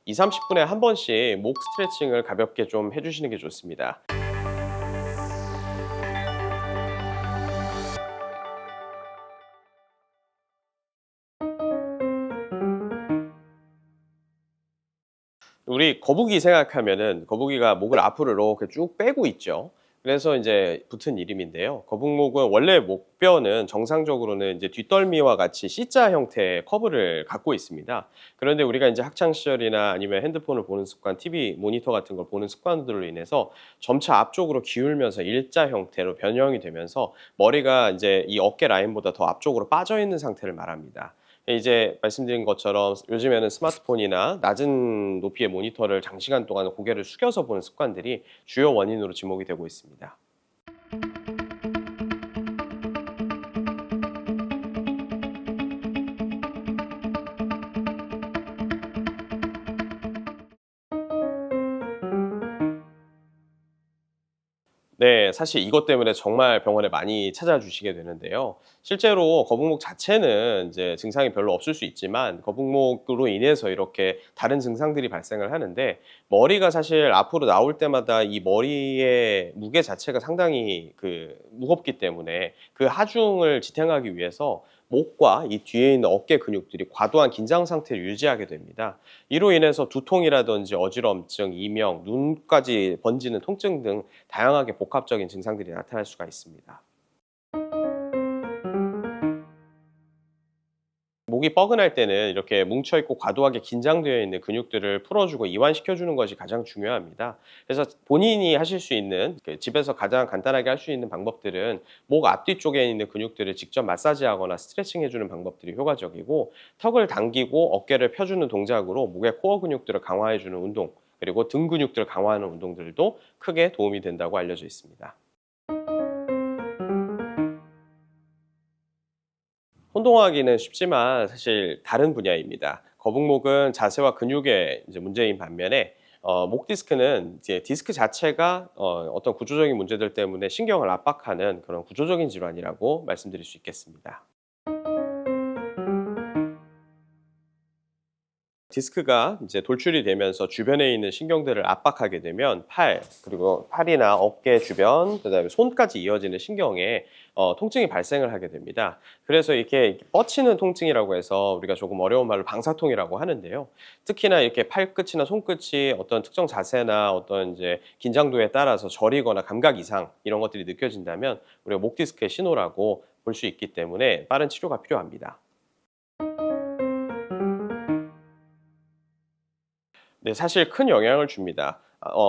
2, 30분에 한 번씩 목 스트레칭을 가볍게 좀 해주시는 게 좋습니다. 우리 거북이 생각하면은 거북이가 목을 앞으로 이렇게 쭉 빼고 있죠. 그래서 이제 붙은 이름인데요. 거북목은 원래 목뼈는 정상적으로는 이제 뒷덜미와 같이 C자 형태의 커브를 갖고 있습니다. 그런데 우리가 이제 학창 시절이나 아니면 핸드폰을 보는 습관, TV 모니터 같은 걸 보는 습관들로 인해서 점차 앞쪽으로 기울면서 일자 형태로 변형이 되면서 머리가 이제 이 어깨 라인보다 더 앞쪽으로 빠져 있는 상태를 말합니다. 이제 말씀드린 것처럼 요즘에는 스마트폰이나 낮은 높이의 모니터를 장시간 동안 고개를 숙여서 보는 습관들이 주요 원인으로 지목이 되고 있습니다. 네, 사실 이것 때문에 정말 병원에 많이 찾아주시게 되는데요. 실제로 거북목 자체는 이제 증상이 별로 없을 수 있지만 거북목으로 인해서 이렇게 다른 증상들이 발생을 하는데 머리가 사실 앞으로 나올 때마다 이 머리의 무게 자체가 상당히 무겁기 때문에 그 하중을 지탱하기 위해서 목과 이 뒤에 있는 어깨 근육들이 과도한 긴장 상태를 유지하게 됩니다. 이로 인해서 두통이라든지 어지럼증, 이명, 눈까지 번지는 통증 등 다양하게 복합적인 증상들이 나타날 수가 있습니다. 목이 뻐근할 때는 이렇게 뭉쳐있고 과도하게 긴장되어 있는 근육들을 풀어주고 이완시켜주는 것이 가장 중요합니다. 그래서 본인이 하실 수 있는 집에서 가장 간단하게 할 수 있는 방법들은 목 앞뒤 쪽에 있는 근육들을 직접 마사지하거나 스트레칭 해주는 방법들이 효과적이고 턱을 당기고 어깨를 펴주는 동작으로 목의 코어 근육들을 강화해주는 운동 그리고 등 근육들을 강화하는 운동들도 크게 도움이 된다고 알려져 있습니다. 혼동하기는 쉽지만 사실 다른 분야입니다. 거북목은 자세와 근육의 이제 문제인 반면에 목 디스크는 이제 디스크 자체가 어떤 구조적인 문제들 때문에 신경을 압박하는 그런 구조적인 질환이라고 말씀드릴 수 있겠습니다. 디스크가 이제 돌출이 되면서 주변에 있는 신경들을 압박하게 되면 그리고 팔이나 어깨 주변, 그다음에 손까지 이어지는 신경에 통증이 발생을 하게 됩니다. 그래서 이렇게 뻗치는 통증이라고 해서 우리가 조금 어려운 말로 방사통이라고 하는데요. 특히나 이렇게 팔끝이나 손끝이 어떤 특정 자세나 어떤 이제 긴장도에 따라서 저리거나 감각 이상 이런 것들이 느껴진다면 우리가 목 디스크의 신호라고 볼 수 있기 때문에 빠른 치료가 필요합니다. 네, 사실 큰 영향을 줍니다.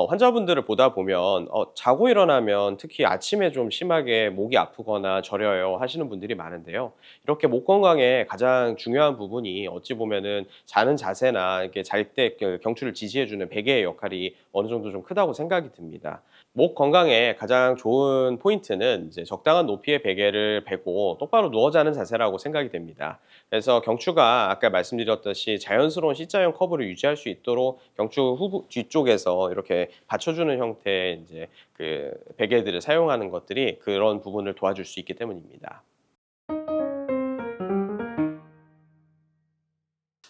환자분들을 보다 보면 자고 일어나면 특히 아침에 좀 심하게 목이 아프거나 저려요 하시는 분들이 많은데요. 이렇게 목 건강에 가장 중요한 부분이 어찌 보면은 자는 자세나 이렇게 잘 때 경추를 지지해주는 베개의 역할이 어느 정도 좀 크다고 생각이 듭니다. 목 건강에 가장 좋은 포인트는 이제 적당한 높이의 베개를 베고 똑바로 누워 자는 자세라고 생각이 됩니다. 그래서 경추가 아까 말씀드렸듯이 자연스러운 C자형 커브를 유지할 수 있도록 경추 뒤쪽에서 이렇게 받쳐주는 형태의 이제 베개들을 사용하는 것들이 그런 부분을 도와줄 수 있기 때문입니다.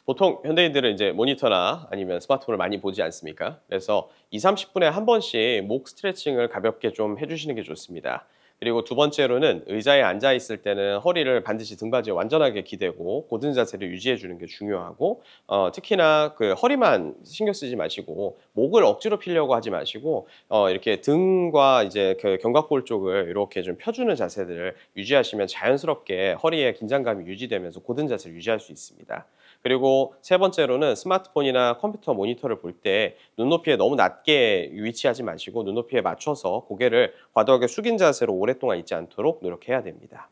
보통 현대인들은 이제 모니터나 아니면 스마트폰을 많이 보지 않습니까? 그래서 2, 30분에 한 번씩 목 스트레칭을 가볍게 좀 해주시는 게 좋습니다. 그리고 두 번째로는 의자에 앉아 있을 때는 허리를 반드시 등받이에 완전하게 기대고 고든 자세를 유지해 주는 게 중요하고 특히나 허리만 신경 쓰지 마시고 목을 억지로 피려고 하지 마시고 이렇게 등과 이제 견갑골 쪽을 이렇게 좀 펴주는 자세들을 유지하시면 자연스럽게 허리에 긴장감이 유지되면서 고든 자세를 유지할 수 있습니다. 그리고 세 번째로는 스마트폰이나 컴퓨터 모니터를 볼 때 눈높이에 너무 낮게 위치하지 마시고 눈높이에 맞춰서 고개를 과도하게 숙인 자세로 오랫동안 있지 않도록 노력해야 됩니다.